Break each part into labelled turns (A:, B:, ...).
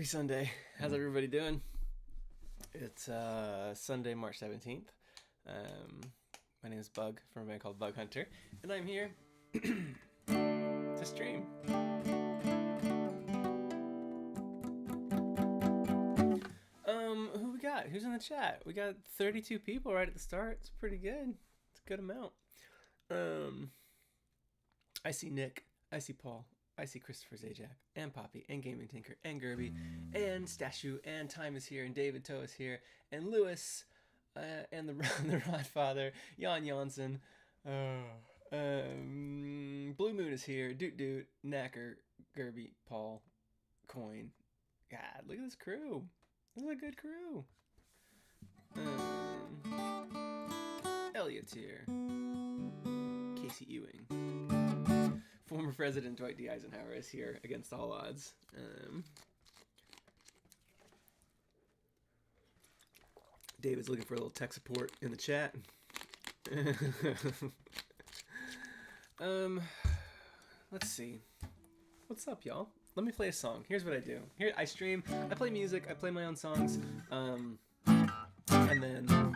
A: Happy Sunday. How's everybody doing? It's Sunday, March 17th. My name is Bug from a band called Bug Hunter, and I'm here to stream. Who we got? Who's in the chat? We got 32 people right at the start. It's pretty good. It's a good amount. I see Nick. I see Paul. I see Christopher Zajac, and Poppy, and Gaming Tinker, and Gerby, and Stashu, and Time is here, and David Toe is here, and Lewis, and the Rodfather, Jan Janssen, Blue Moon is here, Doot Doot, Knacker, Gerby, Paul, Coin. God, look at this crew. This is a good crew. Elliot's here. Casey Ewing. Former President Dwight D. Eisenhower is here against all odds. David's looking for a little tech support in the chat. Let's see. What's up, y'all? Let me play a song. Here's what I do. Here, I stream. I play music. I play my own songs. And then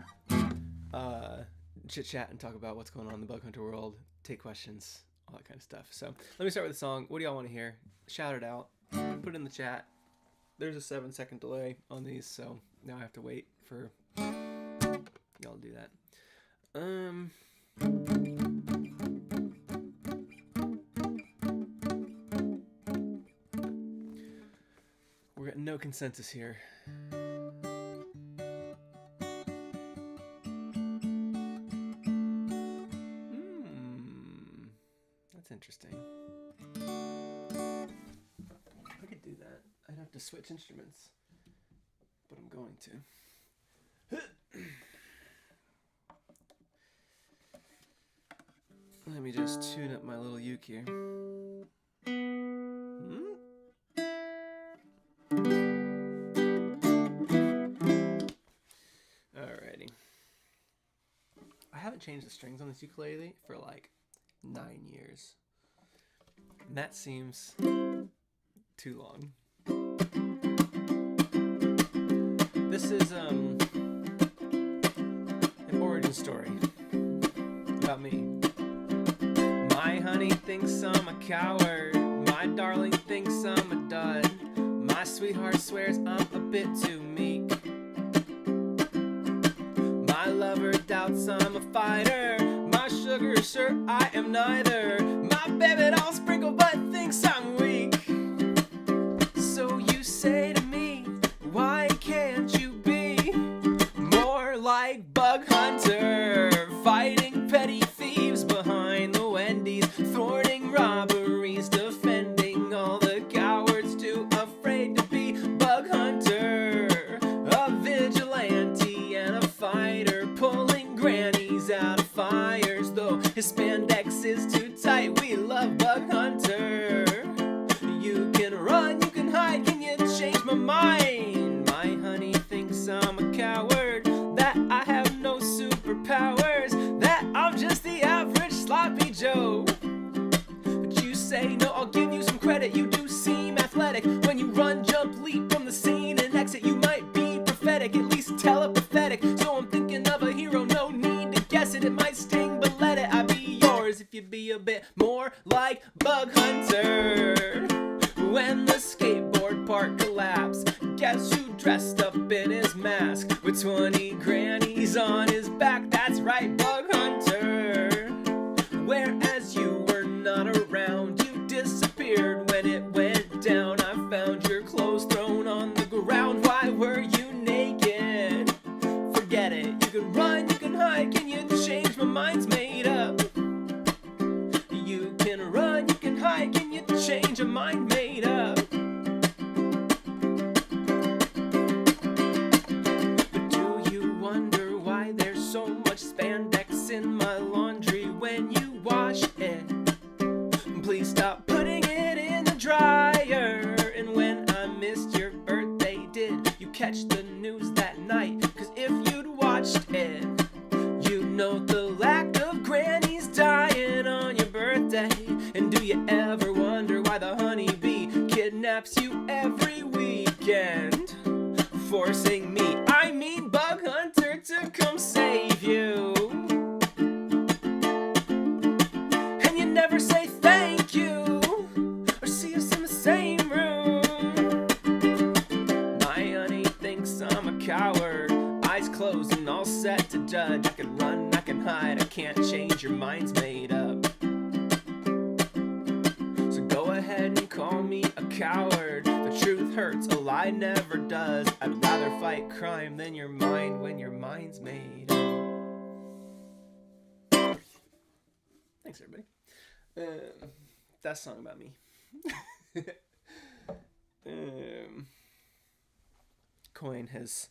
A: chit-chat and talk about what's going on in the Bug Hunter world. Take questions. All that kind of stuff. So let me start with a song. What do y'all want to hear? Shout it out. Put it in the chat. There's a 7-second delay on these, so now I have to wait for y'all to do that. We're getting no consensus here. Interesting. I could do that. I'd have to switch instruments, but I'm going to. Let me just tune up my little uke here. Alrighty. I haven't changed the strings on this ukulele for like 9 years. And that seems too long. This is an origin story about me. My honey thinks I'm a coward. My darling thinks I'm a dud. My sweetheart swears I'm a bit too meek. My lover doubts I'm a fighter. My sugar sure I am neither. My baby don't sprinkle but thinks I'm weak. So you say to me, why can't you be more like Bug Hunter? Fighting petty thieves behind the Wendy's, thwarting robberies, defending all the cowards too afraid to be Bug Hunter. A vigilante and a fighter, pulling grannies out of fires. Though his spandex is too tight, we love Bug Hunter. You can run, you can hide, can you change my mind? My honey thinks I'm a coward, that I have no superpowers, that I'm just the average sloppy Joe. But you say, no, I'll give you some credit, you do seem athletic. When you run, jump, leap from the scene and exit, you might be prophetic, at least telepathetic. So I'm thinking of a hero, no need to guess it, it might sting, but let it, I'd be yours if you'd be a bit more like Bug Hunter. When the skateboard park collapsed, guess who dressed up in his mask with 20 grannies on his back? That's right, Bug Hunter. Whereas you were not around, you disappeared when it went down. I found your clothes thrown on the ground. Why were you naked? Forget it. You can run, you can hide, can you change? My mind's made up. You can run, you can hide, can you change? A mind made up. But do you wonder why there's so much spandex in my laundry when you wash it? Please stop putting it in the dryer. And when I missed your birthday, did you catch the news that night? Cause if you'd watched it, you know the lack of grannies dying on your birthday. And do you ever wonder why the honeybee kidnaps you every week? weekend, forcing me, I mean Bug Hunter, to come save you. And you never say thank you or see us in the same room. My honey thinks I'm a coward, eyes closed and all set to judge. I can run, I can hide, I can't change, your mind's made up. So go ahead and call me a coward. The truth hurts, a lie never does. I'd rather fight crime than your mind when your mind's made up. Thanks, everybody. That's a song about me. Coin has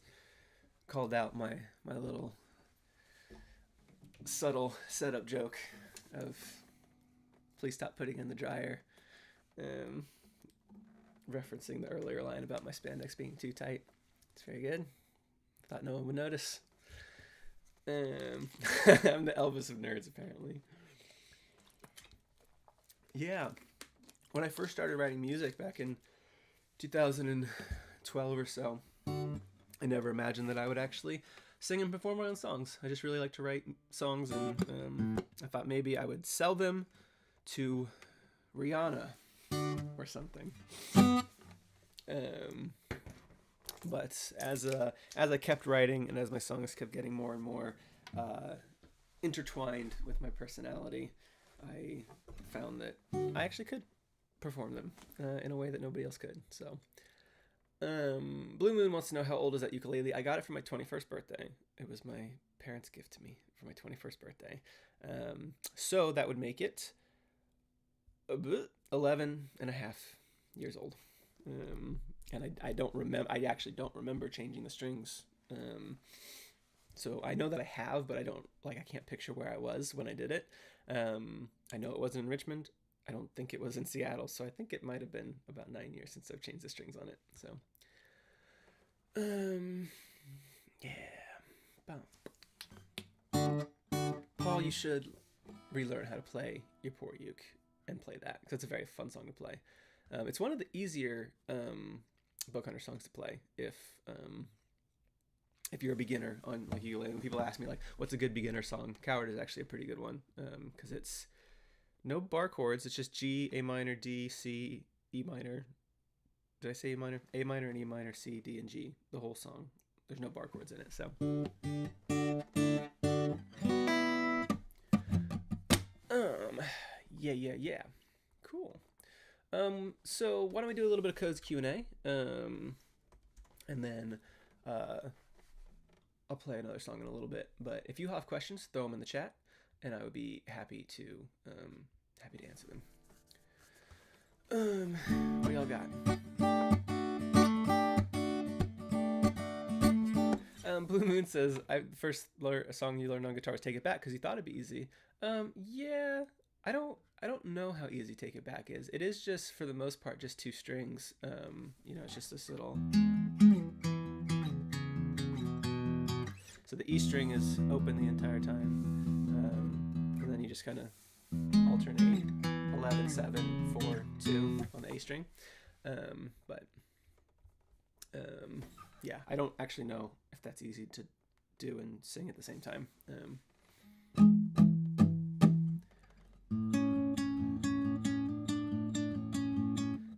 A: called out my little subtle setup joke of please stop putting in the dryer, referencing the earlier line about my spandex being too tight. It's very good. Thought no one would notice. I'm the Elvis of nerds, apparently. Yeah, when I first started writing music back in 2012 or so, I never imagined that I would actually sing and perform my own songs. I just really like to write songs, and I thought maybe I would sell them to Rihanna or something. But as I kept writing and as my songs kept getting more and more intertwined with my personality, I found that I actually could perform them in a way that nobody else could. So Blue Moon wants to know how old is that ukulele. I got it for my 21st birthday. It was my parents' gift to me for my 21st birthday. So that would make it 11 and a half years old. And I don't remember, I actually don't remember changing the strings. So I know that I have, but I can't picture where I was when I did it. I know it wasn't in Richmond. I don't think it was in Seattle. So I think it might've been about 9 years since I've changed the strings on it. So, yeah. Paul, you should relearn how to play Your Poor Uke and play that, because it's a very fun song to play. It's one of the easier Bug Hunter songs to play if you're a beginner on like ukulele. When people ask me like, what's a good beginner song? Coward is actually a pretty good one, because it's no bar chords. It's just G, A minor, D, C, E minor. Did I say E minor? A minor and E minor, C, D, and G. The whole song. There's no bar chords in it, so. Yeah. Cool. So why don't we do a little bit of Code's Q&A, and then I'll play another song in a little bit. But if you have questions, throw them in the chat, and I would be happy to answer them. What y'all got? Blue Moon says, first song you learned on guitar was Take It Back because you thought it'd be easy. Yeah, I don't know how easy Take It Back is. It is just, for the most part, just two strings. It's just this little. So the E string is open the entire time, and then you just kind of alternate 11, 7, 4, 2 on the A string. Yeah, I don't actually know if that's easy to do and sing at the same time. And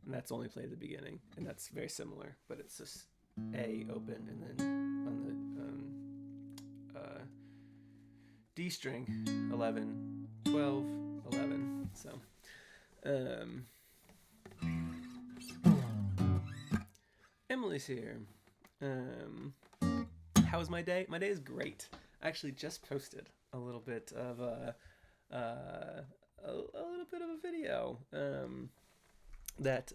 A: that's only played at the beginning, and that's very similar, but it's just A open, and then on the D string, 11, 12, 11. So, Emily's here. How was my day? My day is great. I actually just posted a little bit of a video that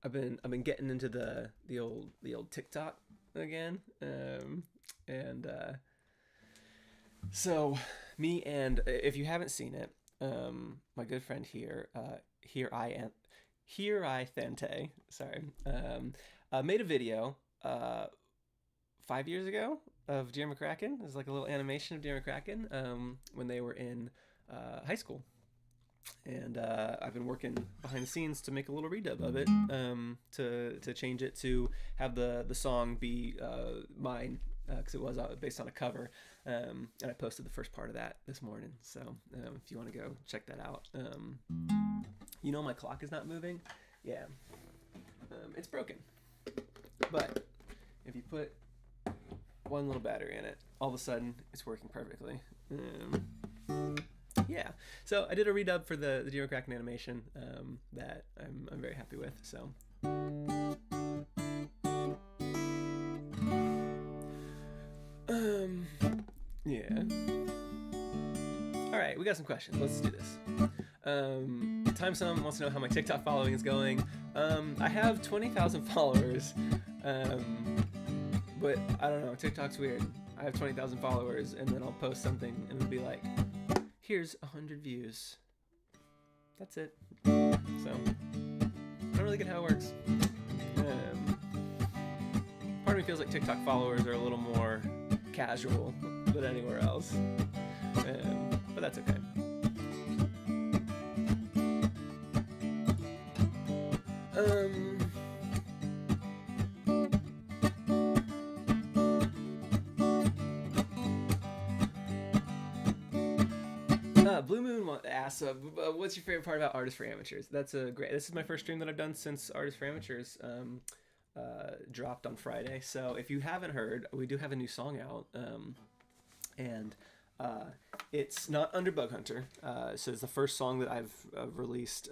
A: I've been getting into the old TikTok again, and so me and, if you haven't seen it, my good friend here, Here I Thante, sorry, made a video 5 years ago of Dear McCracken. It was like a little animation of Dear McCracken when they were in high school. And I've been working behind the scenes to make a little redub of it, to change it to have the song be mine, because it was based on a cover, and I posted the first part of that this morning. So if you want to go check that out, my clock is not moving. Yeah, it's broken, but if you put one little battery in it, all of a sudden it's working perfectly. Yeah, so I did a redub for the Geo Kraken animation that I'm very happy with. So yeah. All right, we got some questions. Let's do this. Time Some wants to know how my TikTok following is going. I have 20,000 followers, but I don't know. TikTok's weird. I have 20,000 followers, and then I'll post something, and it'll be like, here's 100 views. That's it. So, I don't really get how it works. Part of me feels like TikTok followers are a little more casual than anywhere else. But that's okay. Blue Moon asks, what's your favorite part about Artists for Amateurs? That's great. This is my first stream that I've done since Artists for Amateurs dropped on Friday. So if you haven't heard, we do have a new song out, and it's not under Bug Hunter. So it's the first song that I've released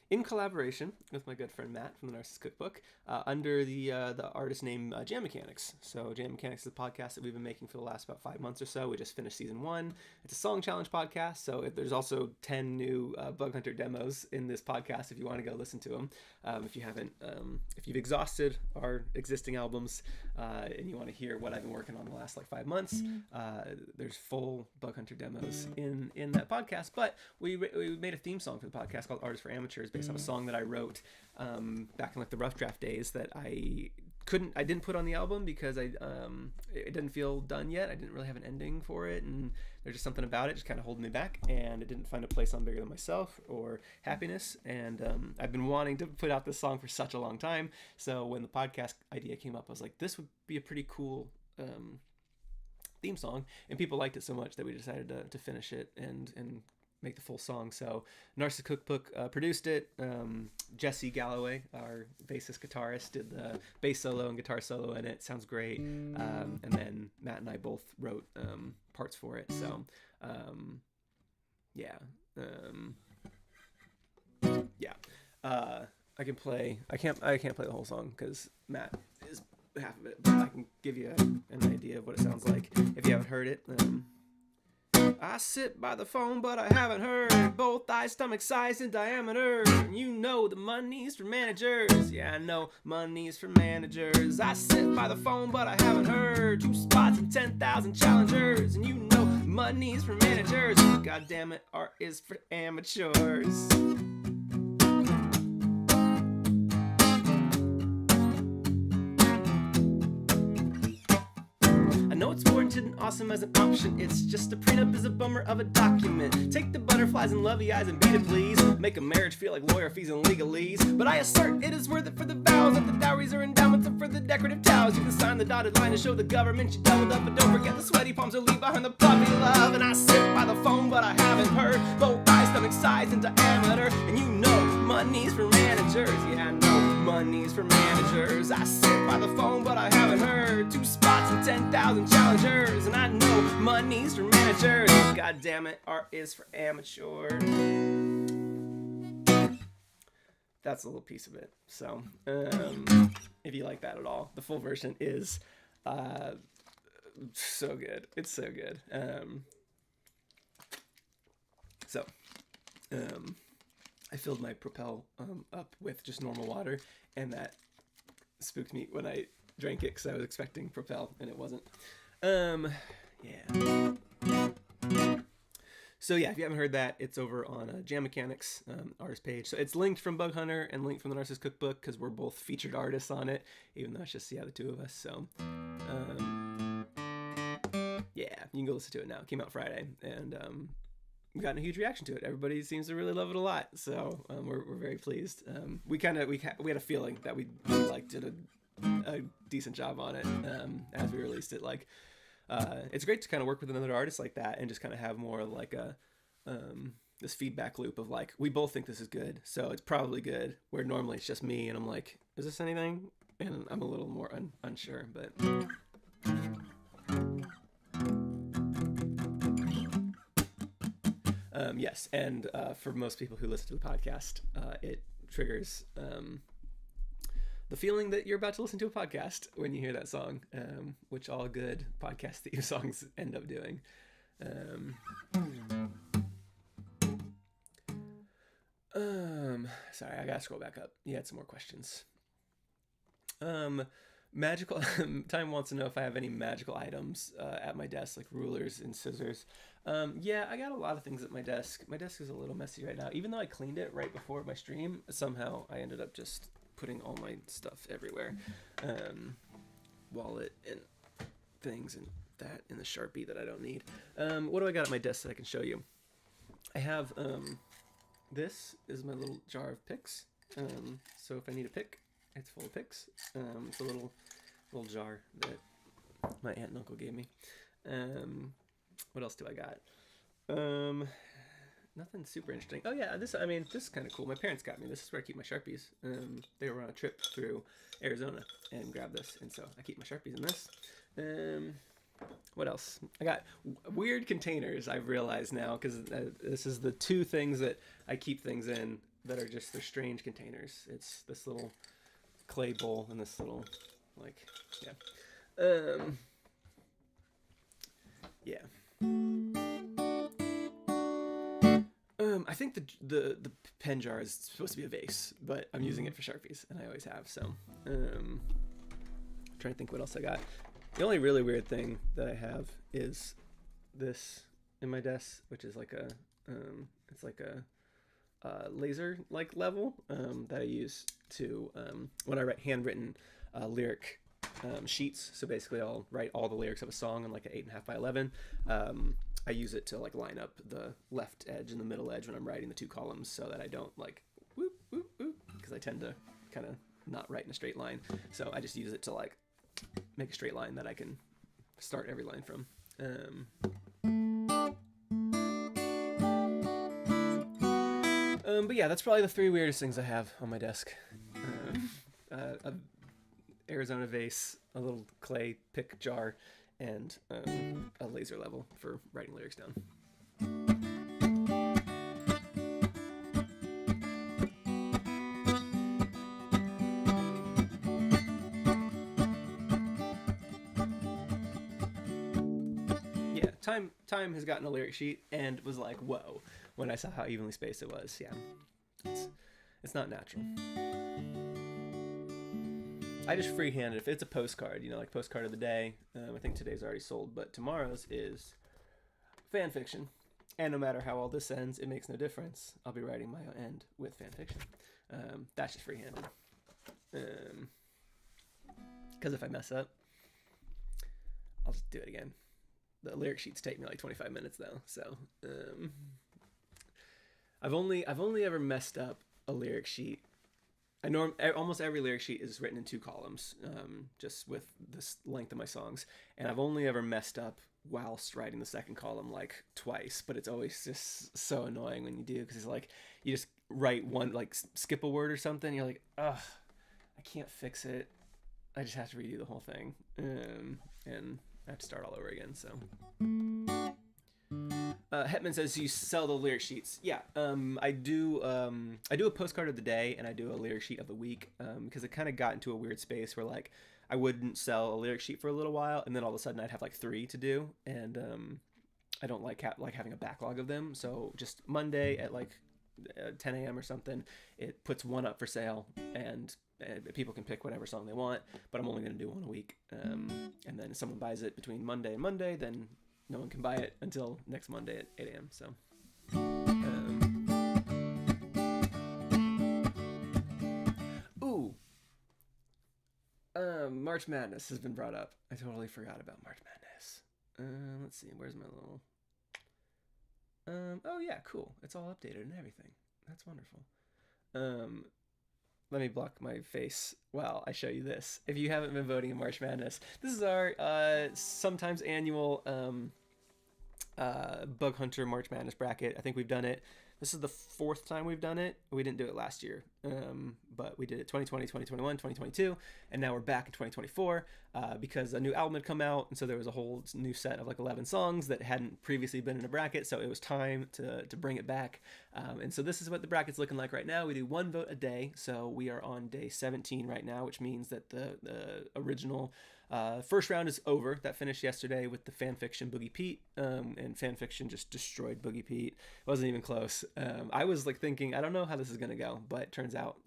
A: in collaboration with my good friend Matt from the Narcissist Cookbook, under the artist name Jam Mechanics. So Jam Mechanics is a podcast that we've been making for the last about 5 months or so. We just finished season 1. It's a song challenge podcast, so there's also 10 new Bug Hunter demos in this podcast if you want to go listen to them. If you haven't, if you've exhausted our existing albums and you want to hear what I've been working on the last 5 months, there's full Bug Hunter demos in that podcast. But we made a theme song for the podcast called Artists for Amateurs, based on a song that I wrote back in the rough draft days that I didn't put on the album because it didn't feel done yet. I didn't really have an ending for it, and there's just something about it just kind of holding me back, and it didn't find a place on Bigger Than Myself or Happiness. And I've been wanting to put out this song for such a long time. So when the podcast idea came up, I was like, this would be a pretty cool theme song, and people liked it so much that we decided to finish it and make the full song. So Narcissist Cookbook produced it. Jesse Galloway, our bassist guitarist, did the bass solo and guitar solo in it. Sounds great. And then Matt and I both wrote parts for it. So yeah. I can play. I can't play the whole song because Matt is half of it, but I can give you an idea of what it sounds like if you haven't heard it. I sit by the phone, but I haven't heard. Both thighs, stomach size and diameter. You know the money's for managers. Yeah, I know money's for managers. I sit by the phone, but I haven't heard. 2 spots and 10,000 challengers. And you know money's for managers. God damn it, art is for amateurs. No, it's warranted and awesome as an option. It's just a prenup is a bummer of a document. Take the butterflies and lovey eyes and beat it, please. Make a marriage feel like lawyer fees and legalese. But I assert it is worth it for the vows that the dowries are endowments and for the decorative towels. You can sign the dotted line to show the government you doubled up, but don't forget the sweaty palms are leave behind the puppy love. And I sit by the phone, but I haven't heard. Both thighs, stomach size and diameter. And you know money's for managers. Yeah, I know money's for managers. I sit by the phone, but I haven't heard. 2 spots and 10,000 challengers, and I know money's for managers. God damn it, art is for amateurs. That's a little piece of it. So, if you like that at all, the full version is so good. It's so good. I filled my Propel up with just normal water, and that spooked me when I drank it because I was expecting Propel and it wasn't. Yeah. So yeah, if you haven't heard that, it's over on Jam Mechanics artist page. So it's linked from Bug Hunter and linked from the Narcissist Cookbook because we're both featured artists on it, even though it's just the 2 of us. So yeah, you can go listen to it now. It came out Friday, and we got a huge reaction to it. Everybody seems to really love it a lot, so we're very pleased. We had a feeling that we like did a decent job on it as we released it. Like, it's great to kind of work with another artist like that and just kind of have more like a this feedback loop of like, we both think this is good, so it's probably good. Where normally it's just me and I'm like, is this anything? And I'm a little more unsure, but. Yes, and for most people who listen to the podcast, it triggers the feeling that you're about to listen to a podcast when you hear that song, which all good podcast theme songs end up doing. Sorry, I gotta scroll back up. You had some more questions. Magical Time wants to know if I have any magical items at my desk, like rulers and scissors. Yeah, I got a lot of things at my desk. My desk is a little messy right now. Even though I cleaned it right before my stream, somehow I ended up just putting all my stuff everywhere. Wallet and things and that and the Sharpie that I don't need. What do I got at my desk that I can show you? I have, this is my little jar of picks. So if I need a pick, it's full of picks. It's a little jar that my aunt and uncle gave me. What else do I got? Nothing super interesting. Oh yeah, this is kind of cool. My parents got me. This is where I keep my Sharpies. They were on a trip through Arizona and grabbed this, and so I keep my Sharpies in this. What else? I got weird containers, I've realized now, because this is the two things that I keep things in that are just, they're strange containers. It's this little clay bowl and this little, like, yeah. Yeah. I think the pen jar is supposed to be a vase, but I'm using it for Sharpies, and I always have, so. I'm trying to think what else I got. The only really weird thing that I have is this in my desk, which is like a, it's like a laser like level that I use to when I write handwritten lyric sheets. So basically I'll write all the lyrics of a song on like an 8.5 by 11. I use it to like line up the left edge and the middle edge when I'm writing the two columns, so that I don't like whoop whoop whoop, because I tend to kind of not write in a straight line. So I just use it to like make a straight line that I can start every line from. But yeah, that's probably the three weirdest things I have on my desk. A Arizona vase, a little clay pick jar, and a laser level for writing lyrics down. Yeah, Time has gotten a lyric sheet and was like, whoa, when I saw how evenly spaced it was. Yeah, it's not natural. I just freehand it. If it's a postcard, you know, like postcard of the day, I think today's already sold, but tomorrow's is fan fiction. And no matter how all this ends, it makes no difference. I'll be writing my end with fan fiction. That's just freehanded. Because if I mess up, I'll just do it again. The lyric sheets take me like 25 minutes though, so I've only ever messed up a lyric sheet. Almost every lyric sheet is written in 2 columns, just with this length of my songs, and I've only ever messed up whilst writing the second column like twice, but it's always just so annoying when you do, because it's like you just write one, like skip a word or something, you're like, ugh, I can't fix it, I just have to redo the whole thing, and I have to start all over again. So Hetman says you sell the lyric sheets. Yeah, I do a postcard of the day and I do a lyric sheet of the week, because it kind of got into a weird space where like I wouldn't sell a lyric sheet for a little while, and then all of a sudden I'd have like 3 to do, and I don't like having a backlog of them. So just Monday at like 10 a.m. or something, it puts one up for sale, and people can pick whatever song they want, but I'm only going to do one a week. And then if someone buys it between Monday and Monday, then no one can buy it until next Monday at 8 a.m. So, March Madness has been brought up. I totally forgot about March Madness. Let's see, where's my little... Oh yeah, cool. It's all updated and everything. That's wonderful. Um, Let me block my face while I show you this. If you haven't been voting in March Madness, this is our sometimes annual Bug Hunter March Madness bracket. I think we've done it. This is the 4th time we've done it. We didn't do it last year, but we did it 2020, 2021, 2022, and now we're back in 2024 because a new album had come out, and so there was a whole new set of like 11 songs that hadn't previously been in a bracket, so it was time to bring it back. And so this is what the bracket's looking like right now. We do 1 vote a day, so we are on day 17 right now, which means that the original first round is over. That finished yesterday with the fanfiction Boogie Pete, and fanfiction just destroyed Boogie Pete. It wasn't even close. I was like thinking, I don't know how this is gonna go, but it turns out,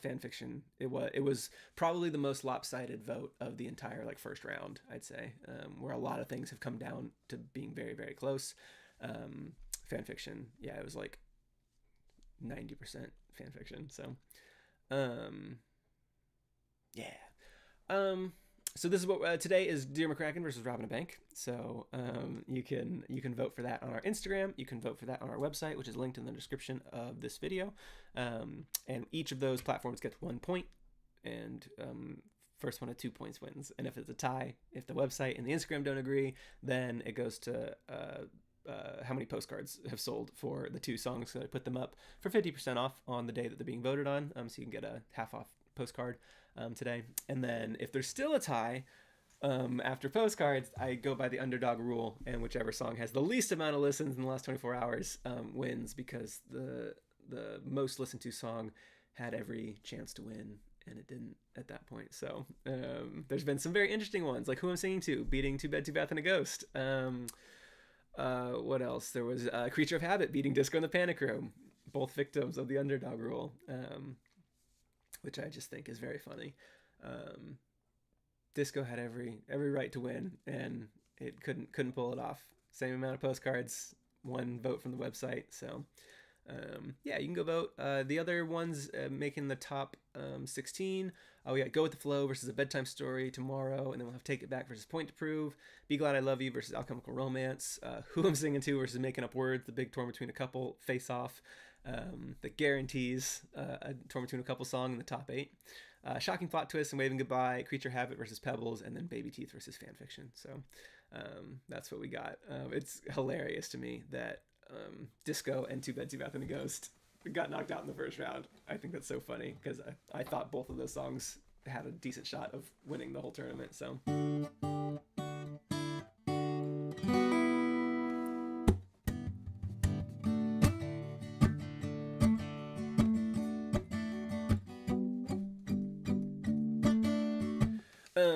A: fanfiction. It was probably the most lopsided vote of the entire like first round, I'd say, where a lot of things have come down to being very, very close. Fanfiction, yeah, it was like 90% fanfiction. So, yeah. So this is what today is Dear McCracken versus Robin a Bank. So you can vote for that on our Instagram. You can vote for that on our website, which is linked in the description of this video. And each of those platforms gets 1 point, and first one at 2 points wins. And if it's a tie, if the website and the Instagram don't agree, then it goes to how many postcards have sold for the 2 songs. So I put them up for 50% off on the day that they're being voted on. So you can get a half off postcard today. And then if there's still a tie after postcards, I go by the underdog rule, and whichever song has the least amount of listens in the last 24 hours wins, because the most listened to song had every chance to win, and it didn't at that point. So there's been some very interesting ones, like Who I'm Singing To beating Two Bed, Two Bath, and a Ghost. What else? There was Creature of Habit beating Disco in the Panic Room, both victims of the underdog rule, which I just think is very funny. Disco had every right to win, and it couldn't pull it off. Same amount of postcards, 1 vote from the website. So yeah, you can go vote. The other ones making the top 16. We got Go With The Flow versus A Bedtime Story tomorrow, and then we'll have Take It Back versus Point to Prove, Be Glad I Love You versus Alchemical Romance, Who I'm Singing To versus Making Up Words, the big torn between a couple, Face Off, that guarantees a torn between a couple song in the top 8. Shocking Plot Twist and Waving Goodbye, Creature Habit versus Pebbles, and then Baby Teeth versus Fanfiction. So that's what we got. It's hilarious to me that Disco and Two Bed, Two Bath, and a Ghost got knocked out in the first round. I think that's so funny, because I thought both of those songs had a decent shot of winning the whole tournament. So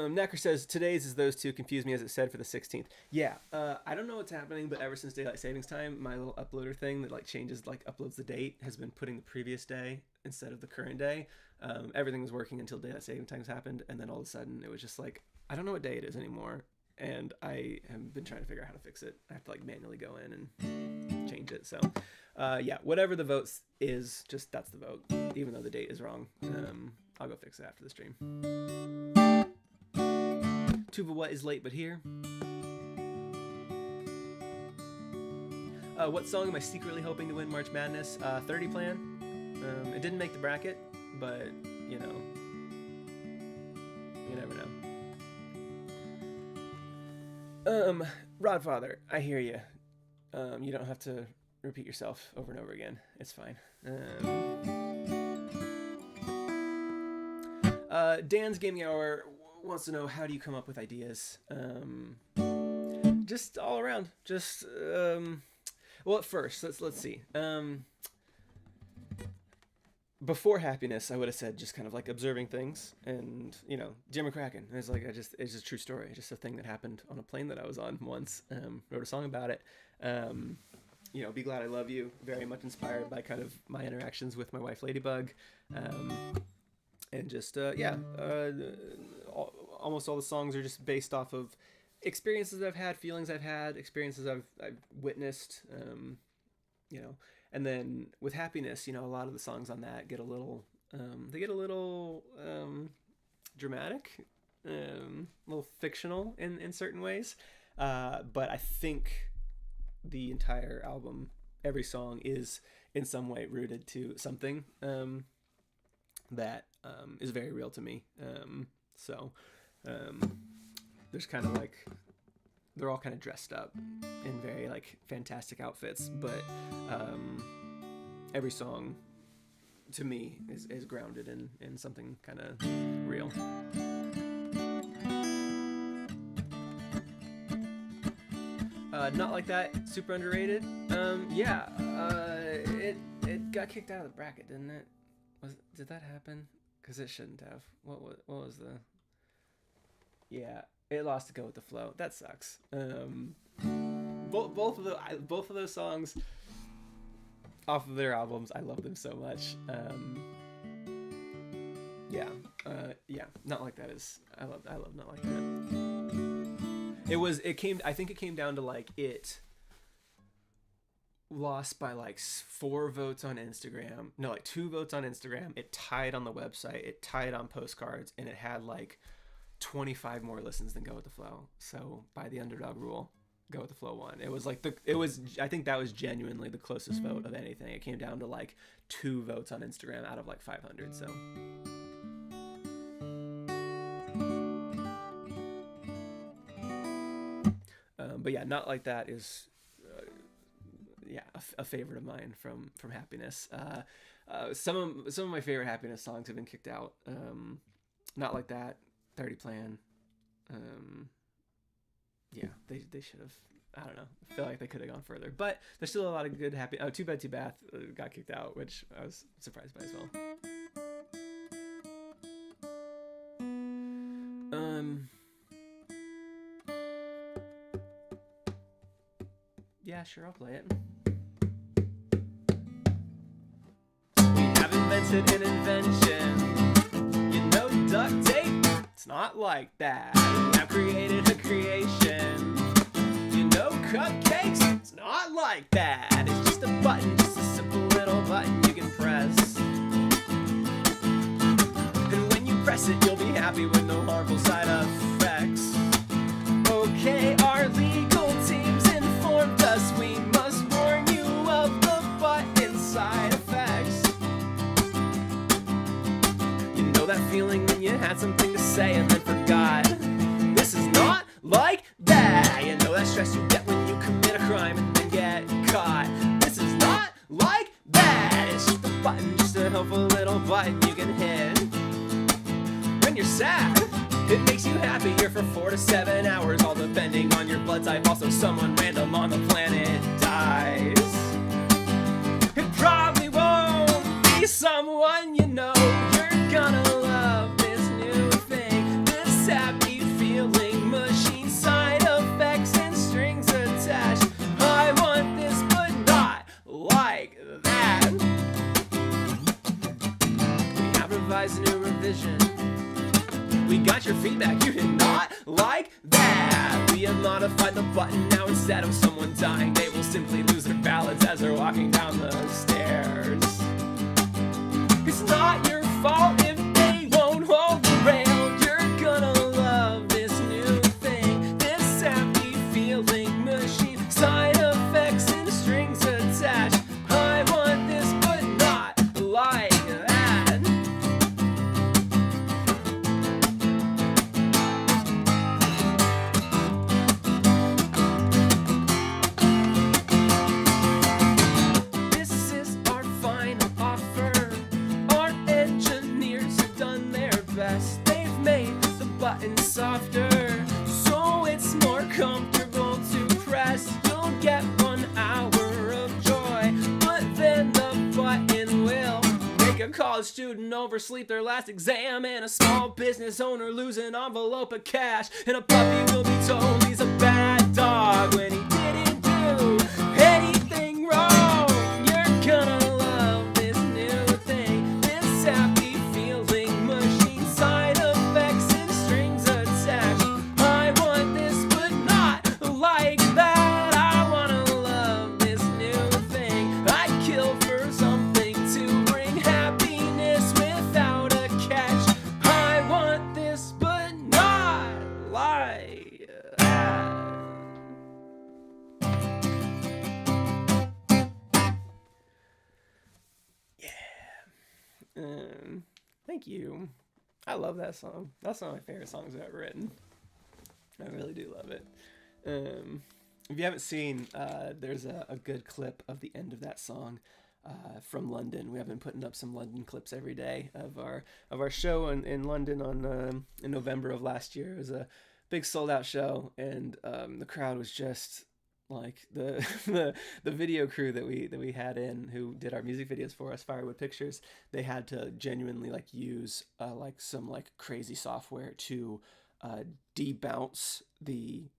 A: Necker says, today's is those 2, confuse me as it said for the 16th. Yeah, I don't know what's happening, but ever since daylight savings time, my little uploader thing that like changes, like uploads the date, has been putting the previous day instead of the current day. Everything was working until daylight saving times happened, and then all of a sudden it was just like, I don't know what day it is anymore, and I have been trying to figure out how to fix it. I have to like manually go in and change it. So yeah, whatever the vote is, just that's the vote, even though the date is wrong. I'll go fix it after the stream. Tuva, what is late but here? What song am I secretly hoping to win March Madness? 30 Plan. It didn't make the bracket, but you know, you never know. Rodfather, I hear you. You don't have to repeat yourself over and over again. It's fine. Dan's Gaming Hour wants to know, how do you come up with ideas? Just all around. Just well, at first, let's see. Before Happiness, I would have said just kind of like observing things, and you know, Jim McCracken. It's like it's just a true story, just a thing that happened on a plane that I was on once. Wrote a song about it. You know, Be Glad I Love You, very much inspired by kind of my interactions with my wife Ladybug. And just almost all the songs are just based off of experiences I've had, feelings I've had, experiences I've witnessed, you know. And then with Happiness, you know, a lot of the songs on that get a little dramatic, a little fictional in certain ways, but I think the entire album, every song is in some way rooted to something that is very real to me. There's kind of like, they're all kind of dressed up in very like fantastic outfits, but every song to me is grounded in something kind of real. Not Like That, super underrated. It got kicked out of the bracket, didn't it? Did that happen? Because it shouldn't have. What was the? Yeah, it lost to Go With The Flow. That sucks. Both of those songs off of their albums, I love them so much. Not Like That is, I love Not Like That. I think it came down to like, it lost by like 4 votes on Instagram. No, like 2 votes on Instagram. It tied on the website. It tied on postcards, and it had like 25 more listens than Go With The Flow. So by the underdog rule, Go With The Flow won. I think that was genuinely the closest vote of anything. It came down to like 2 votes on Instagram out of like 500. So. But yeah, Not Like That is, a favorite of mine from Happiness. Some of my favorite Happiness songs have been kicked out. Not Like That, 30 Plan. They should have. I don't know. I feel like they could have gone further, but there's still a lot of good happy. Oh, Too Bad Too Bath got kicked out, which I was surprised by as well. Yeah, sure, I'll play it. We have invented an invention. You know, duct tape? It's not like that. We have created a creation. You know, cupcakes? It's not like that. It's just a button, just a simple little button you can press. And when you press it, you'll be happy with no harmful side effects. Okay, our legal team's informed us. We must warn you of the button side effects. You know that feeling when you had something to say and then forgot? This is not like that. You know that stress you get when you commit a crime and then get caught? This is not like that. It's just a button, just a helpful little button you can hit. When you're sad, it makes you happier for 4 to 7 hours, all depending on your blood type. Also, someone random on the planet dies. It probably won't be someone you know. You're gonna love this new thing, this happy feeling machine, side effects and strings attached. I want this, but not like that. We have revised a new revision. We got your feedback, you did not like that. We have modified the button now. Instead of someone dying, they will simply lose their balance as they're walking down the stairs. It's not your fault if they won't hold the rail. You're gonna love this new thing, this happy feeling machine, side effects and strings attached. I want this, but not like that. They've made the button softer, so it's more comfortable to press. You'll get 1 hour of joy, but then the button will make a college student oversleep their last exam, and a small business owner lose an envelope of cash, and a puppy will be told he's a bad dog when he didn't do anything wrong. You're gonna love this new thing, this happy feeling machine, side effects and strings attached. I want this, but not like that. I wanna love this new thing. I'd kill for something to bring happiness without a catch. I want this, but not like that. Thank you. I love that song. That's one of my favorite songs I've ever written. I really do love it. If you haven't seen, there's a good clip of the end of that song from London. We have been putting up some London clips every day of our show in London in November of last year. It was a big sold out show, and the crowd was just like the video crew that we had in, who did our music videos for us, Firewood Pictures. They had to genuinely like use like some like crazy software to debounce the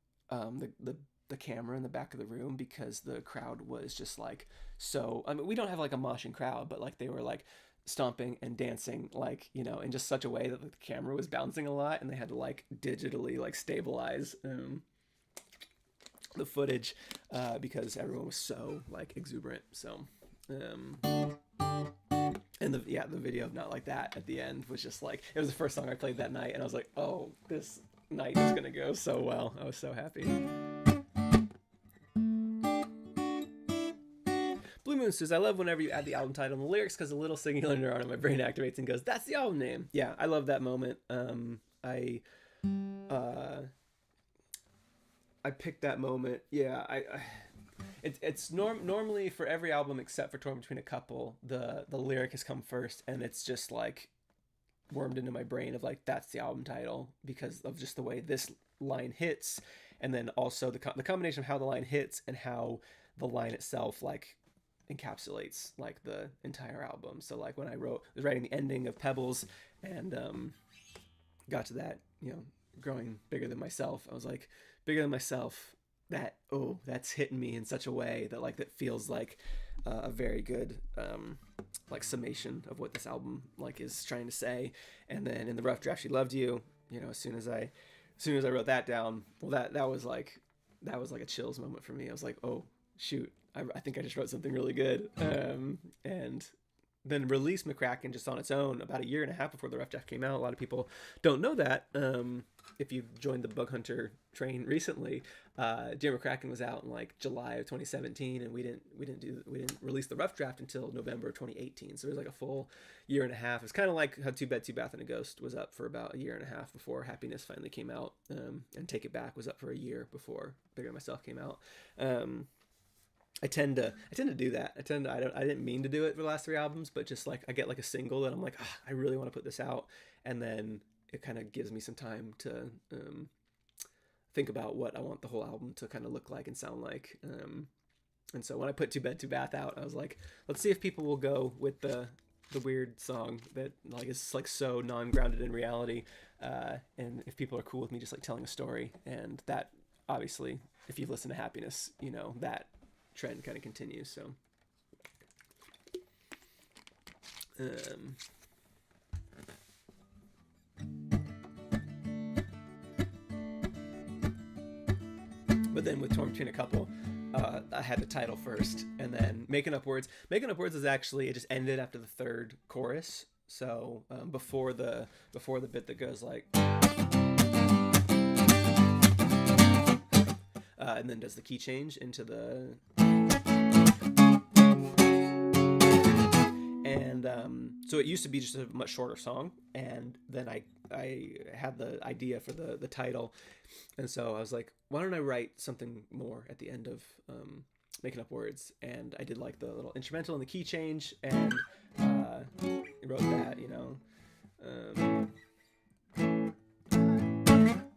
A: camera in the back of the room, because the crowd was just like, so I mean, we don't have like a moshing crowd, but like they were like stomping and dancing, like, you know, in just such a way that the camera was bouncing a lot, and they had to like digitally like stabilize the footage because everyone was so like exuberant. So and the video of Not Like That at the end was just like, it was the first song I played that night, and I was like, oh, this night is gonna go so well. I was so happy. Blue Moon says, I love whenever you add the album title and the lyrics, because a little singular neuron in my brain activates and goes, that's the album name. Yeah, I love that moment. I picked that moment. Yeah, it's normally for every album except for Torn Between a Couple, the lyric has come first, and it's just like wormed into my brain of like, that's the album title, because of just the way this line hits, and then also the combination of how the line hits and how the line itself like encapsulates like the entire album. So like when I was writing the ending of Pebbles, and got to that, you know, growing bigger than myself, I was like, bigger than myself, that's hitting me in such a way that like that feels like a very good like summation of what this album like is trying to say. And then in the rough draft, She Loved You, you know, as soon as I wrote that down, well, that was like a chills moment for me. I was like, oh shoot, I think I just wrote something really good. And then released McCracken just on its own about a year and a half before the rough draft came out. A lot of people don't know that. If you've joined the Bug Hunter train recently, Jim McCracken was out in like July of 2017, and we didn't release the rough draft until November of 2018. So it was like a full year and a half. It's kind of like how Two Bed, Two Bath, and a Ghost was up for about a year and a half before Happiness finally came out, and Take It Back was up for a year before Bigger Than Myself came out. I tend to do that. I didn't mean to do it for the last 3 albums, but just like I get like a single that I'm like, I really want to put this out, and then it kind of gives me some time to think about what I want the whole album to kind of look like and sound like. And so when I put Two Bed, Two Bath out, I was like, let's see if people will go with the weird song that like is like so non-grounded in reality, and if people are cool with me just like telling a story. And that obviously, if you've listened to Happiness, you know that trend kind of continues. So but then with Torn Between a Couple, I had the title first, and then Making Up Words. Making Up Words is actually, it just ended after the 3rd chorus. So before the bit that goes like, and then does the key change into the, and so it used to be just a much shorter song, and then I had the idea for the title, and so I was like, why don't I write something more at the end of Making Up Words? And I did like the little instrumental and the key change, and wrote that, you know.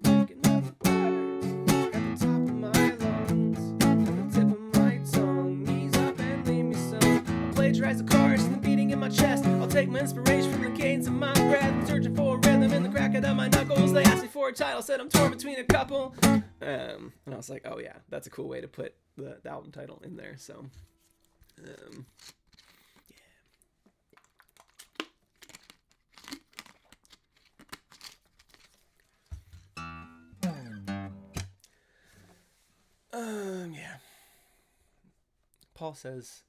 A: Making up words at the top of my lungs, at the tip of my tongue, knees up and leave me some. I plagiarize the chorus and the beating in my chest. I'll take my inspiration from the cadence of my breath. I'm searching for a rhythm in the crack of my knuckles. They asked me for a title, said I'm torn between a couple. And I was like, oh yeah, that's a cool way to put the album title in there. So yeah. Paul says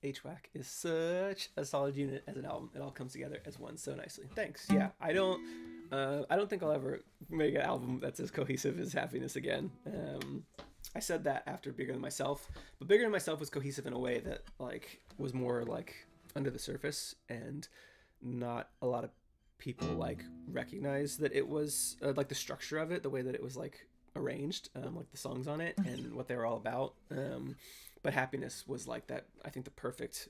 A: HWAC is such a solid unit as an album. It all comes together as one so nicely. Thanks. Yeah, I don't think I'll ever make an album that's as cohesive as Happiness again. I said that after Bigger Than Myself, but Bigger Than Myself was cohesive in a way that like was more like under the surface and not a lot of people like recognize that it was like the structure of it, the way that it was like arranged, like the songs on it and what they were all about. But Happiness was like that, I think, the perfect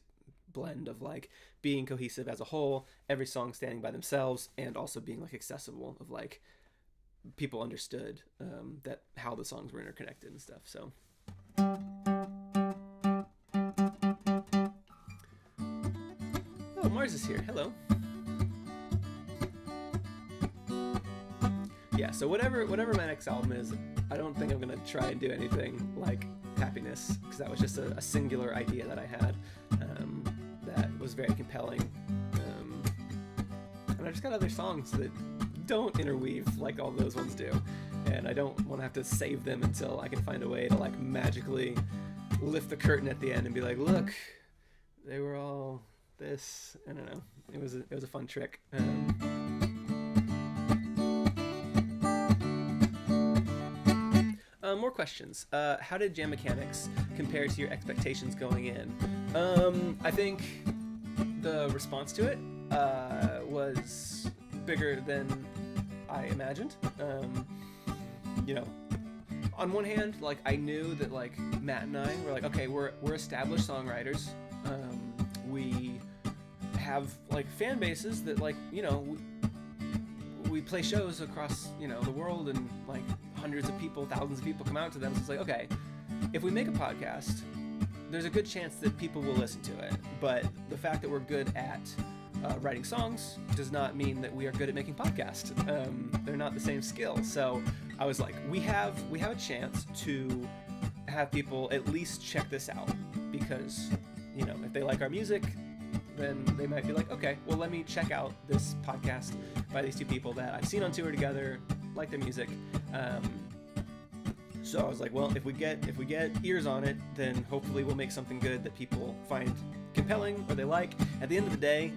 A: blend of like being cohesive as a whole, every song standing by themselves, and also being like accessible, of like people understood that how the songs were interconnected and stuff. So oh, Mars is here. Hello. Yeah, so whatever my next album is, I don't think I'm gonna try and do anything like Happiness, because that was just a singular idea that I had that was very compelling, and I just got other songs that don't interweave like all those ones do, and I don't want to have to save them until I can find a way to like magically lift the curtain at the end and be like, look, they were all this. I don't know, it was a fun trick. More questions. How did jam mechanics compare to your expectations going in? I think the response to it was bigger than I imagined. You know, on one hand, like I knew that like Matt and I were like, okay, we're established songwriters. We have like fan bases that like, you know, we play shows across, you know, the world, and like hundreds of people, thousands of people come out to them. So it's like, okay, if we make a podcast, there's a good chance that people will listen to it. But the fact that we're good at writing songs does not mean that we are good at making podcasts. They're not the same skill. So I was like, we have a chance to have people at least check this out, because, you know, if they like our music, then they might be like, okay, well, let me check out this podcast by these two people that I've seen on tour together, like their music. So I was like, well, if we get ears on it, then hopefully we'll make something good that people find compelling or they like. At the end of the day,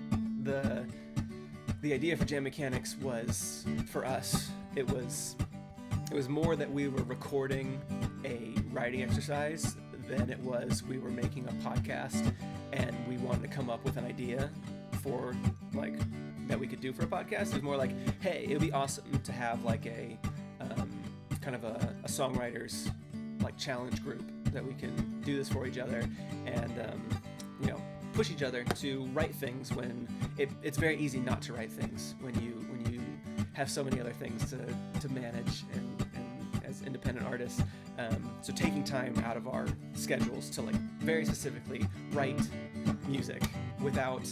A: the idea for Jam Mechanics was, for us, it was more that we were recording a writing exercise than it was we were making a podcast, and we wanted to come up with an idea for like that we could do for a podcast. It was more like, hey, it'd be awesome to have like a kind of a songwriters like challenge group that we can do this for each other, and you know, push each other to write things when it's very easy not to write things when you have so many other things to manage and as independent artists. So taking time out of our schedules to like very specifically write music without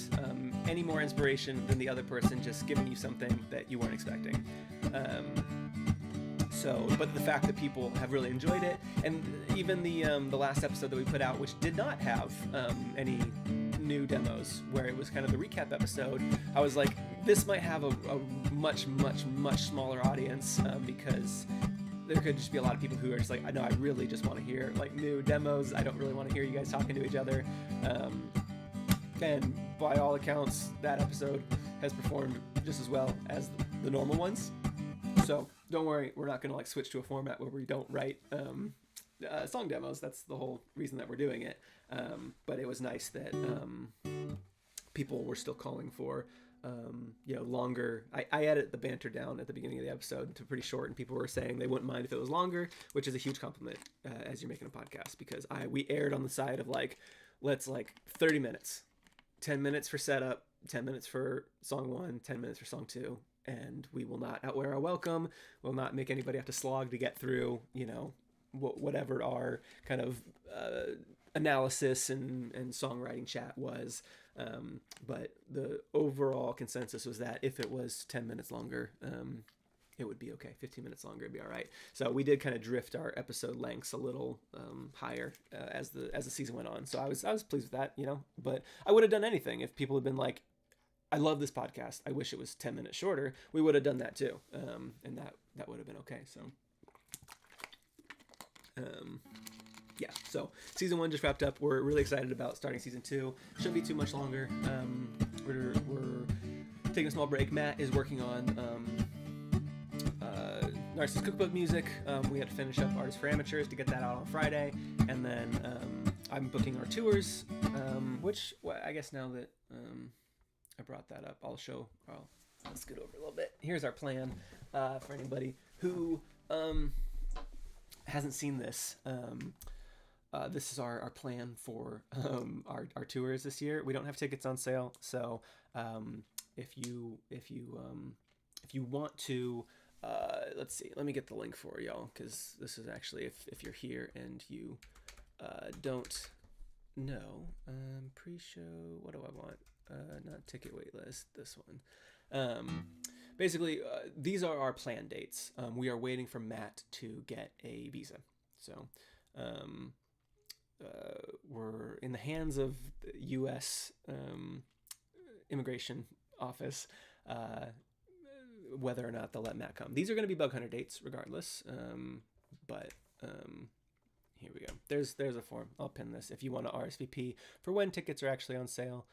A: any more inspiration than the other person just giving you something that you weren't expecting. But the fact that people have really enjoyed it, and even the last episode that we put out, which did not have any new demos, where it was kind of the recap episode, I was like, this might have a much smaller audience, because there could just be a lot of people who are just like, I know, I really just want to hear like new demos. I don't really want to hear you guys talking to each other. And by all accounts, that episode has performed just as well as the normal ones. So don't worry, we're not going to like switch to a format where we don't write song demos. That's the whole reason that we're doing it. But it was nice that people were still calling for you know, longer. I edit the banter down at the beginning of the episode to pretty short, and people were saying they wouldn't mind if it was longer, which is a huge compliment as you're making a podcast, because we aired on the side of like, let's like 30 minutes, 10 minutes for setup, 10 minutes for song 1, 10 minutes for song 2, and we will not outwear our welcome. We'll not make anybody have to slog to get through, you know, whatever our kind of analysis and songwriting chat was. But the overall consensus was that if it was 10 minutes longer, it would be okay. 15 minutes longer, it'd be all right. So we did kind of drift our episode lengths a little higher as the season went on. So I was pleased with that, you know. But I would have done anything if people had been like, I love this podcast, I wish it was 10 minutes shorter. We would have done that too, and that would have been okay. So yeah, so season 1 just wrapped up. We're really excited about starting season 2. Shouldn't be too much longer. We're taking a small break. Matt is working on Narcissus Cookbook music. We had to finish up Artists for Amateurs to get that out on Friday, and then I'm booking our tours, which I guess now that I brought that up. I'll scoot over a little bit. Here's our plan for anybody who hasn't seen this. This is our plan for our tours this year. We don't have tickets on sale, so if you want to, let's see. Let me get the link for y'all, because this is actually if you're here and you don't know, pre-show. What do I want? Not ticket waitlist. This one. Basically, these are our plan dates. We are waiting for Matt to get a visa, so. We're in the hands of the U.S. Immigration Office, whether or not they'll let Matt come. These are going to be bug hunter dates regardless, but here we go. There's a form. I'll pin this if you want to RSVP for when tickets are actually on sale,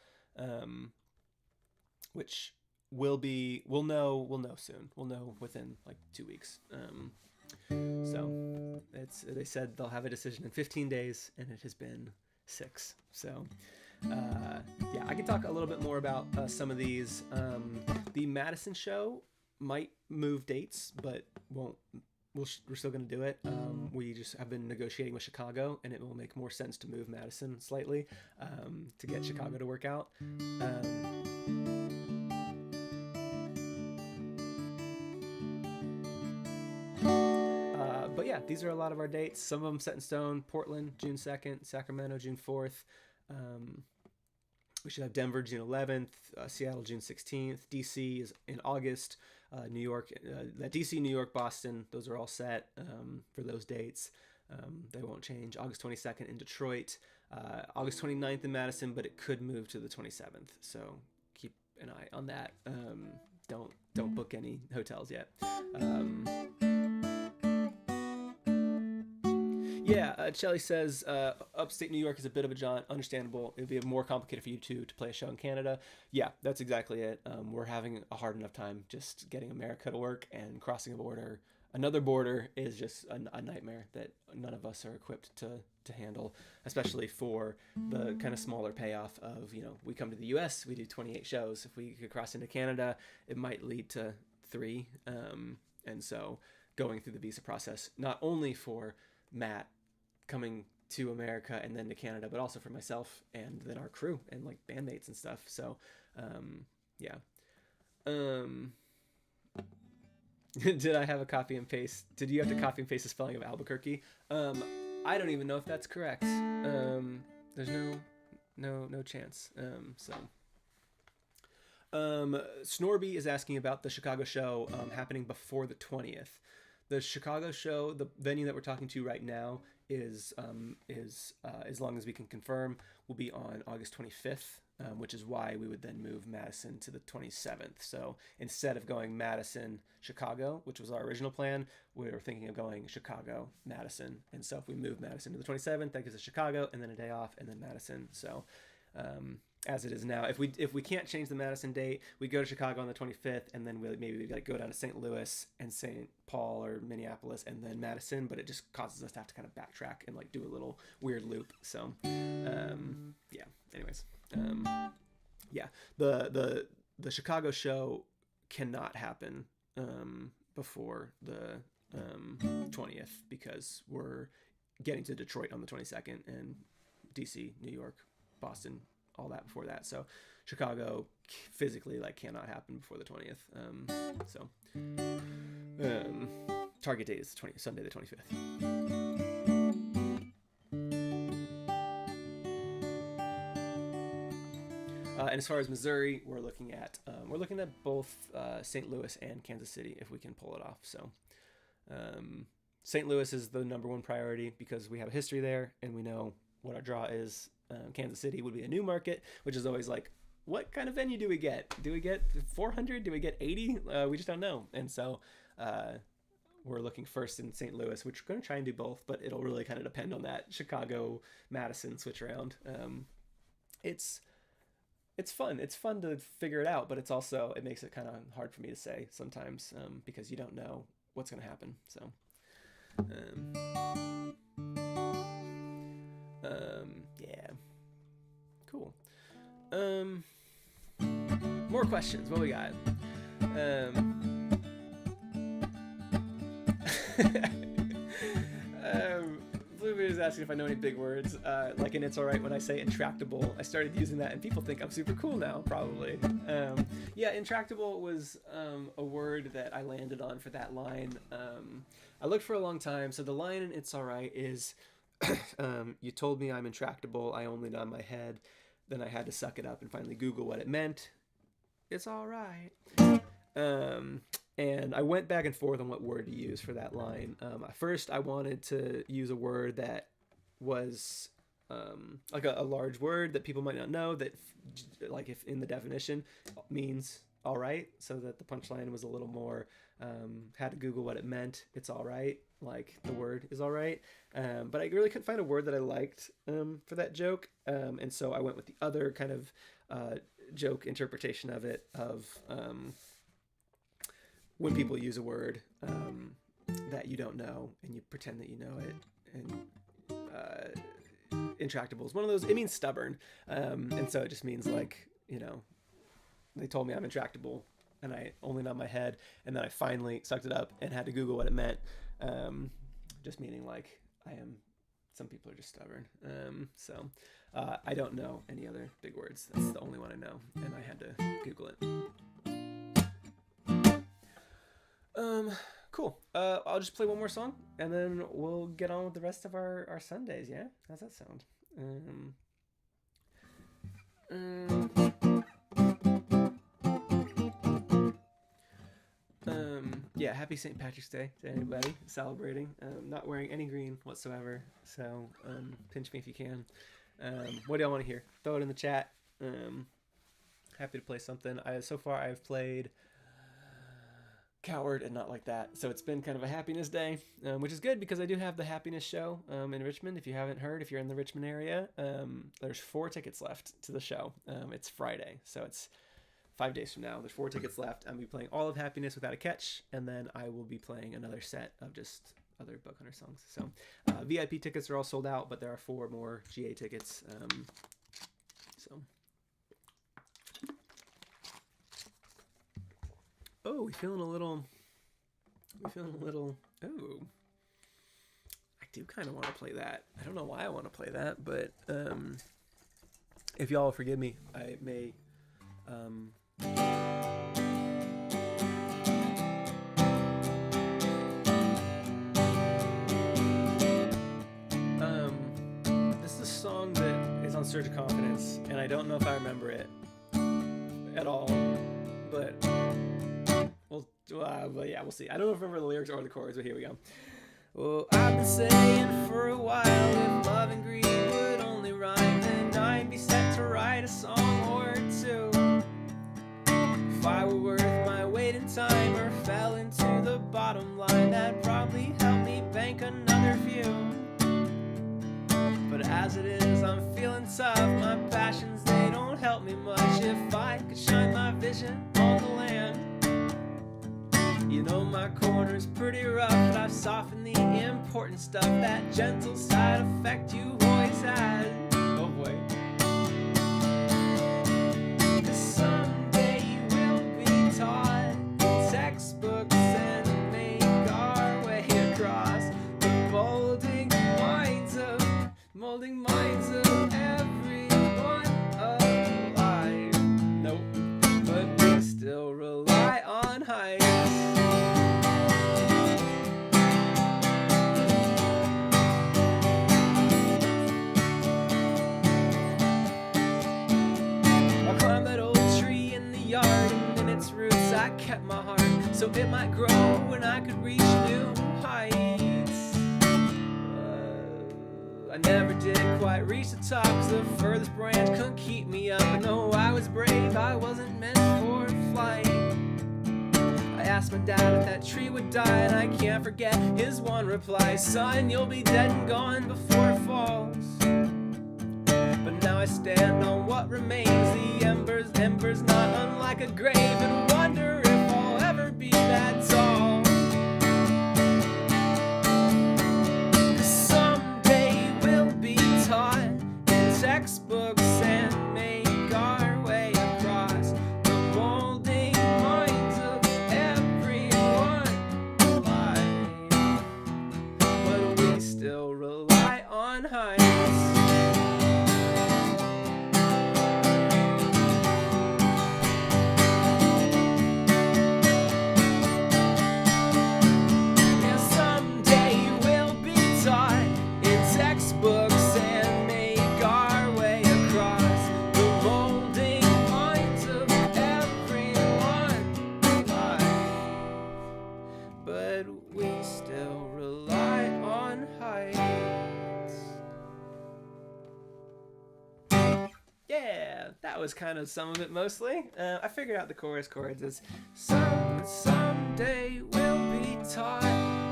A: which we'll know soon. We'll know within like 2 weeks. So they said they'll have a decision in 15 days, and it has been 6. So yeah, I can talk a little bit more about some of these. The Madison show might move dates, but won't. We're still going to do it. We just have been negotiating with Chicago, and it will make more sense to move Madison slightly to get Chicago to work out. But yeah, these are a lot of our dates. Some of them set in stone. Portland, June 2nd. Sacramento, June 4th. We should have Denver, June 11th. Seattle, June 16th. DC is in August. New York, DC, New York, Boston. Those are all set for those dates. They won't change. August 22nd in Detroit. August 29th in Madison, but it could move to the 27th. So keep an eye on that. Don't book any hotels yet. Yeah, Shelly says upstate New York is a bit of a jaunt. Understandable. It would be more complicated for you to play a show in Canada. Yeah, that's exactly it. We're having a hard enough time just getting America to work, and crossing a border. Another border is just a nightmare that none of us are equipped to handle, especially for the kind of smaller payoff of, we come to the US, we do 28 shows. If we could cross into Canada, it might lead to 3. And so going through the visa process, not only for Matt coming to America and then to Canada, but also for myself and then our crew and like bandmates and stuff. So yeah. Did I have a copy and paste? Did you have to copy and paste the spelling of Albuquerque? I don't even know if that's correct. There's no chance. Snorby is asking about the Chicago show happening before the 20th. The Chicago show, the venue that we're talking to right now, is as long as we can confirm, will be on August 25th, which is why we would then move Madison to the 27th. So instead of going Madison, Chicago, which was our original plan, we were thinking of going Chicago, Madison. And so if we move Madison to the 27th, that gives us Chicago and then a day off and then Madison. So as it is now, if we can't change the Madison date, we go to Chicago on the 25th, and then we like go down to St. Louis and St. Paul or Minneapolis and then Madison, but it just causes us to have to kind of backtrack and like do a little weird loop. So yeah, anyways, yeah, the Chicago show cannot happen before the 20th because we're getting to Detroit on the 22nd and DC, New York, Boston, all that before that. So Chicago physically like cannot happen before the 20th. Target date is Sunday the 25th. And as far as Missouri, we're looking at both St. Louis and Kansas City if we can pull it off. So St. Louis is the #1 priority because we have a history there and we know what our draw is. Kansas City would be a new market, which is always like, what kind of venue do we get? Do we get 400? Do we get 80? We just don't know. And so we're looking first in St. Louis, which we're going to try and do both, but it'll really kind of depend on that Chicago, Madison switch around. It's fun. It's fun to figure it out, but it makes it kind of hard for me to say sometimes because you don't know what's going to happen. So yeah, cool. more questions. What we got? Bluebeard is asking if I know any big words, like in It's Alright when I say intractable. I started using that and people think I'm super cool now, probably. Yeah, intractable was a word that I landed on for that line. I looked for a long time. So the line in It's Alright is, you told me I'm intractable, I only nod my head. Then I had to suck it up and finally Google what it meant. It's alright. And I went back and forth on what word to use for that line. At first, I wanted to use a word that was like a large word that people might not know, that like if in the definition means all right, so that the punchline was a little more, had to Google what it meant. It's all right, like the word is all right. But I really couldn't find a word that I liked for that joke. And so I went with the other kind of joke interpretation of it, of when people use a word that you don't know and you pretend that you know it. And intractable is one of those, it means stubborn. And so it just means like, you know, they told me I'm intractable and I only nod my head, and then I finally sucked it up and had to Google what it meant. Just meaning like I am, some people are just stubborn. So I don't know any other big words. That's the only one I know, and I had to Google it. Cool. I'll just play one more song and then we'll get on with the rest of our Sundays. Yeah, how's that sound? Yeah, happy St. Patrick's Day to anybody celebrating. Not wearing any green whatsoever, so pinch me if you can. What do y'all want to hear? Throw it in the chat. Happy to play something. So far I've played Coward and Not Like That, so it's been kind of a happiness day, which is good because I do have the happiness show in Richmond. If you haven't heard, if you're in the Richmond area, there's 4 tickets left to the show. It's Friday, so it's 5 days from now. There's 4 tickets left. I'm going to be playing all of Happiness Without a Catch, and then I will be playing another set of just other Bug Hunter songs. So VIP tickets are all sold out, but there are 4 more GA tickets. Oh, we feeling a little, oh, I do kind of want to play that. I don't know why I want to play that, but if y'all forgive me, I may, this is a song that is on Surge of Confidence, and I don't know if I remember it at all, but yeah, we'll see. I don't know if I remember the lyrics or the chords, but here we go. Well, I've been saying for a while, if love and greed would only rhyme, then I'd be set to write a song or 2. If I were worth my weight in time or fell into the bottom line, that'd probably help me bank another few. But as it is, I'm feeling tough. My passions, they don't help me much. If I could shine my vision on the land, you know my corner's pretty rough, but I've softened the important stuff, that gentle side effect you always had. Oh boy. 'Cause someday we'll be taught in textbooks and make our way across the molding minds of everyone alive. Nope, but we still rely on heights. I kept my heart so it might grow and I could reach new heights. I never did quite reach the top, 'cause the furthest branch couldn't keep me up. I know I was brave, I wasn't meant for flight. I asked my dad if that tree would die, and I can't forget his one reply: son, you'll be dead and gone before it falls. But now I stand on what remains, the embers not unlike a grave, and wonder if I'll ever be that tall. 'Cause someday we'll be taught in textbooks and make our way across the was kind of some of it mostly. I figured out the chorus chords as someday we'll be taught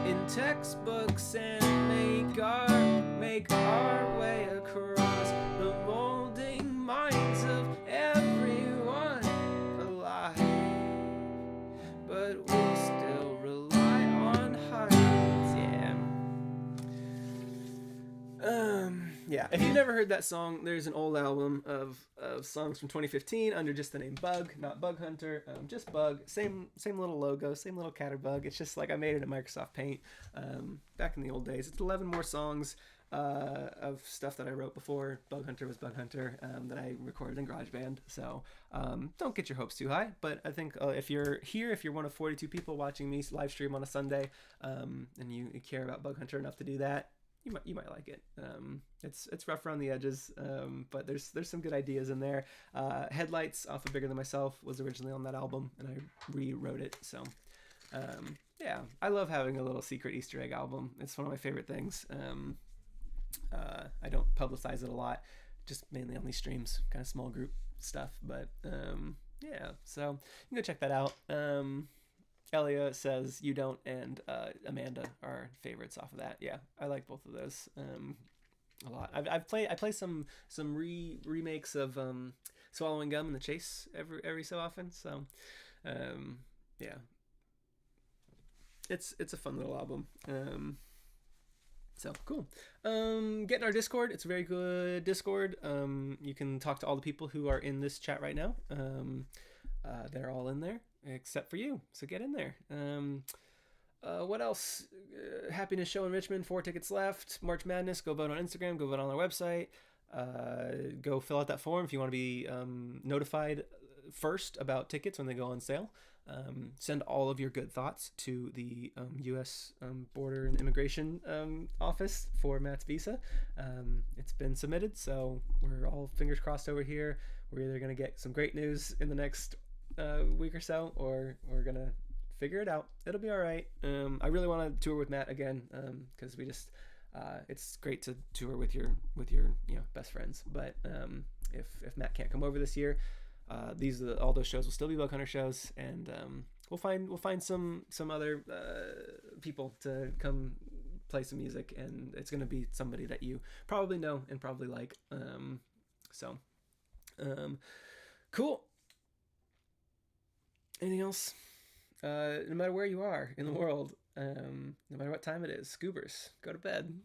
A: in textbooks and make our way across the molding minds of everyone alive. But we'll still rely on hearts. Yeah. If you've never heard that song, there's an old album of songs from 2015 under just the name Bug, not Bug Hunter, just Bug. Same little logo, same little Catterbug. It's just like I made it in Microsoft Paint back in the old days. It's 11 more songs of stuff that I wrote before Bug Hunter was Bug Hunter that I recorded in GarageBand. So don't get your hopes too high. But I think if you're here, if you're one of 42 people watching me live stream on a Sunday, and you care about Bug Hunter enough to do that, you might like it. It's rough around the edges, but there's some good ideas in there. Headlights off of Bigger Than Myself was originally on that album, and I rewrote it. So yeah, I love having a little secret Easter egg album. It's one of my favorite things. I don't publicize it a lot, just mainly on these streams, kind of small group stuff. But yeah, so you can go check that out. Elia says you don't, and Amanda are favorites off of that. Yeah, I like both of those a lot. I play some remakes of Swallowing Gum and The Chase every so often. So yeah, it's a fun little album. So cool. Get in our Discord. It's a very good Discord. You can talk to all the people who are in this chat right now. They're all in there except for you, so get in there. What else? Happiness Show in Richmond, 4 tickets left. March Madness, go vote on Instagram, go vote on our website. Go fill out that form if you want to be notified first about tickets when they go on sale. Send all of your good thoughts to the U.S. Border and Immigration Office for Matt's visa. It's been submitted, so we're all fingers crossed over here. We're either going to get some great news in the next week or so, or we're going to figure it out. It'll be all right. I really want to tour with Matt again, because we just it's great to tour with your best friends. But if Matt can't come over this year, all those shows will still be Bug Hunter shows, and we'll find some other people to come play some music, and it's going to be somebody that you probably know and probably like. Cool. Anything else? No matter where you are in the world, no matter what time it is, Scoobers, go to bed.